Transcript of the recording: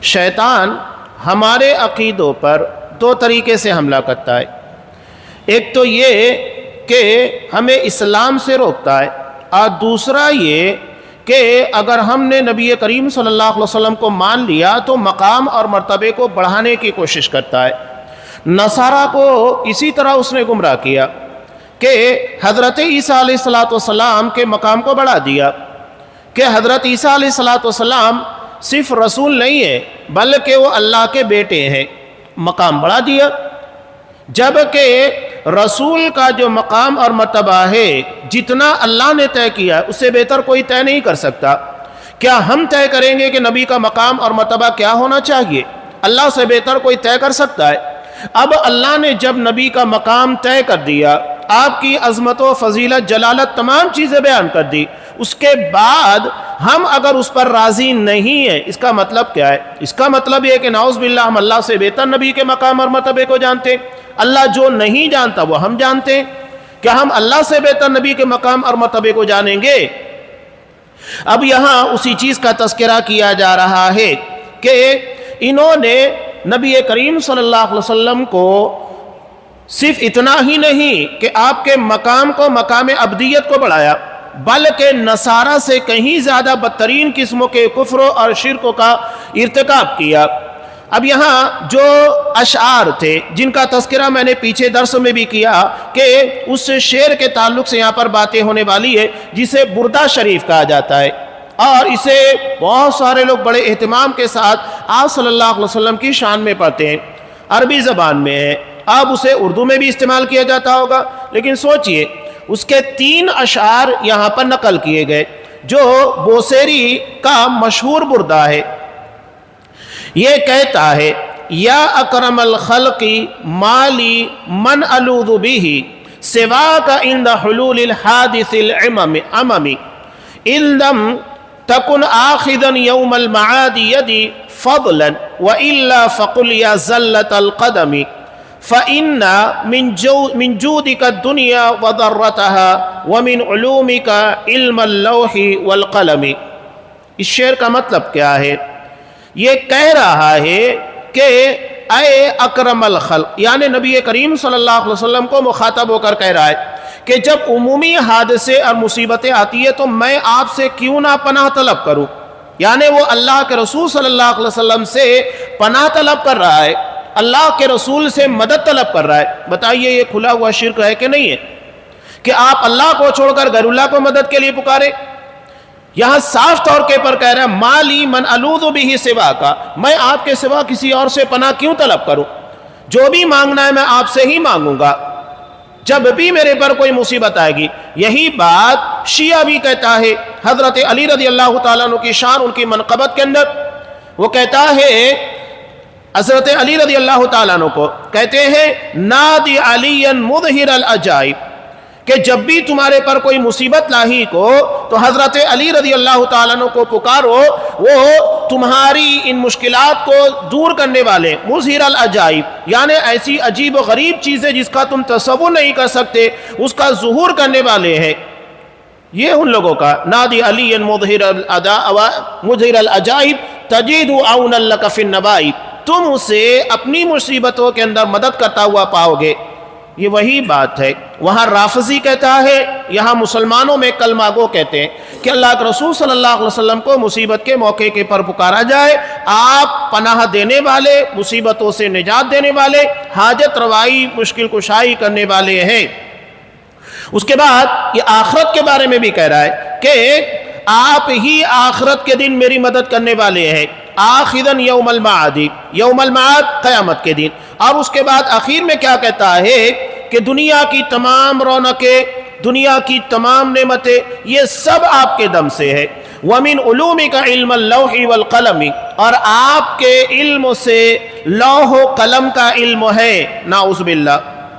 شیطان ہمارے عقیدوں پر دو طریقے سے حملہ کرتا ہے. ایک تو یہ کہ ہمیں اسلام سے روکتا ہے، اور دوسرا یہ کہ اگر ہم نے نبی کریم صلی اللہ علیہ وسلم کو مان لیا تو مقام اور مرتبے کو بڑھانے کی کوشش کرتا ہے. نصارہ کو اسی طرح اس نے گمراہ کیا کہ حضرت عیسیٰ علیہ السلام کے مقام کو بڑھا دیا کہ حضرت عیسیٰ علیہ السلام صرف رسول نہیں ہے بلکہ وہ اللہ کے بیٹے ہیں. مقام بڑھا دیا، جبکہ رسول کا جو مقام اور مرتبہ ہے جتنا اللہ نے طے کیا اس سے بہتر کوئی طے نہیں کر سکتا. کیا ہم طے کریں گے کہ نبی کا مقام اور مرتبہ کیا ہونا چاہیے؟ اللہ سے بہتر کوئی طے کر سکتا ہے؟ اب اللہ نے جب نبی کا مقام طے کر دیا، آپ کی عظمت و فضیلت جلالت تمام چیزیں بیان کر دی، اس کے بعد ہم اگر اس پر راضی نہیں ہیں، اس کا مطلب کیا ہے؟ اس کا مطلب یہ کہ نعوذ باللہ ہم اللہ سے بہتر نبی کے مقام اور مرتبے کو جانتے ہیں. اللہ جو نہیں جانتا وہ ہم جانتے ہیں. کیا ہم اللہ سے بہتر نبی کے مقام اور مرتبے کو جانیں گے؟ اب یہاں اسی چیز کا تذکرہ کیا جا رہا ہے کہ انہوں نے نبی کریم صلی اللہ علیہ وسلم کو صرف اتنا ہی نہیں کہ آپ کے مقام کو، مقام عبدیت کو بڑھایا، بلکہ نصارہ سے کہیں زیادہ بدترین قسموں کے کفر اور شرک کا ارتکاب کیا. اب یہاں جو اشعار تھے جن کا تذکرہ میں نے پیچھے درس میں بھی کیا کہ اس شعر کے تعلق سے یہاں پر باتیں ہونے والی ہے جسے بردہ شریف کہا جاتا ہے، اور اسے بہت سارے لوگ بڑے اہتمام کے ساتھ آپ صلی اللہ علیہ وسلم کی شان میں پڑھتے ہیں. عربی زبان میں ہے، اب اسے اردو میں بھی استعمال کیا جاتا ہوگا، لیکن سوچئے اس کے 3 اشعار یہاں پر نقل کیے گئے جو بوسیری کا مشہور بردہ ہے. یہ کہتا ہے یا اکرم الخلق مالی من الوذ به سواک عند حلول الحادث العمم ان لم تکن آخذا یوم المعاد یدی فضلا والا فقل یا زلة القدم فإن من جودك الدنيا وضرتها ومن علومك علم اللوح والقلم. اس شعر کا مطلب کیا ہے؟ یہ کہہ رہا ہے کہ اے اکرم الخلق، یعنی نبی کریم صلی اللہ علیہ وسلم کو مخاطب ہو کر کہہ رہا ہے کہ جب عمومی حادثے اور مصیبتیں آتی ہیں تو میں آپ سے کیوں نہ پناہ طلب کروں. یعنی وہ اللہ کے رسول صلی اللہ علیہ وسلم سے پناہ طلب کر رہا ہے، اللہ کے رسول سے مدد طلب کر رہا ہے. بتائیے یہ کھلا ہوا شرک ہے کہ نہیں ہے کہ آپ اللہ کو چھوڑ کر غیر اللہ کو مدد کے لیے پکارے؟ یہاں صاف طور کے پر کہہ رہا ہے مالی من الوذ به سوا کا، میں آپ کے سوا کسی اور سے پناہ کیوں طلب کروں؟ جو بھی مانگنا ہے میں آپ سے ہی مانگوں گا جب بھی میرے پر کوئی مصیبت آئے گی. یہی بات شیعہ بھی کہتا ہے. حضرت علی رضی اللہ تعالیٰ عنہ کی شان، ان کی منقبت کے اندر وہ کہتا ہے، حضرت علی رضی اللہ تعالیٰ عنہ کو کہتے ہیں نادی علی مظہر العجائب، کہ جب بھی تمہارے پر کوئی مصیبت لاحق ہو تو حضرت علی رضی اللہ تعالیٰ عنہ کو پکارو، وہ تمہاری ان مشکلات کو دور کرنے والے، مظہر العجائب یعنی ایسی عجیب و غریب چیزیں جس کا تم تصور نہیں کر سکتے اس کا ظہور کرنے والے ہیں. یہ ان لوگوں کا نادی علی مظہر العجائب تجد عونا لک فی النوائب، تم اسے اپنی مصیبتوں کے اندر مدد کرتا ہوا پاؤ گے. یہ وہی بات ہے. وہاں رافضی کہتا ہے، یہاں مسلمانوں میں کلمہ گو کہتے ہیں کہ اللہ کے رسول صلی اللہ علیہ وسلم کو مصیبت کے موقع کے پر پکارا جائے، آپ پناہ دینے والے، مصیبتوں سے نجات دینے والے، حاجت روائی، مشکل کشائی کرنے والے ہیں. اس کے بعد یہ آخرت کے بارے میں بھی کہہ رہا ہے کہ آپ ہی آخرت کے دن میری مدد کرنے والے ہیں. آخذاً یوم المعاد، یوم المعاد قیامت کے دن. اور اس کے بعد آخر میں کیا کہتا ہے کہ دنیا کی تمام رونقیں، دنیا کی تمام نعمتیں یہ سب آپ کے دم سے ہے. وَمِنْ عُلُومِكَ عِلْمَ اللَّوْحِ وَالْقَلَمِ، اور آپ کے علم سے لوح و قلم کا علم ہے. نعوذ باللہ.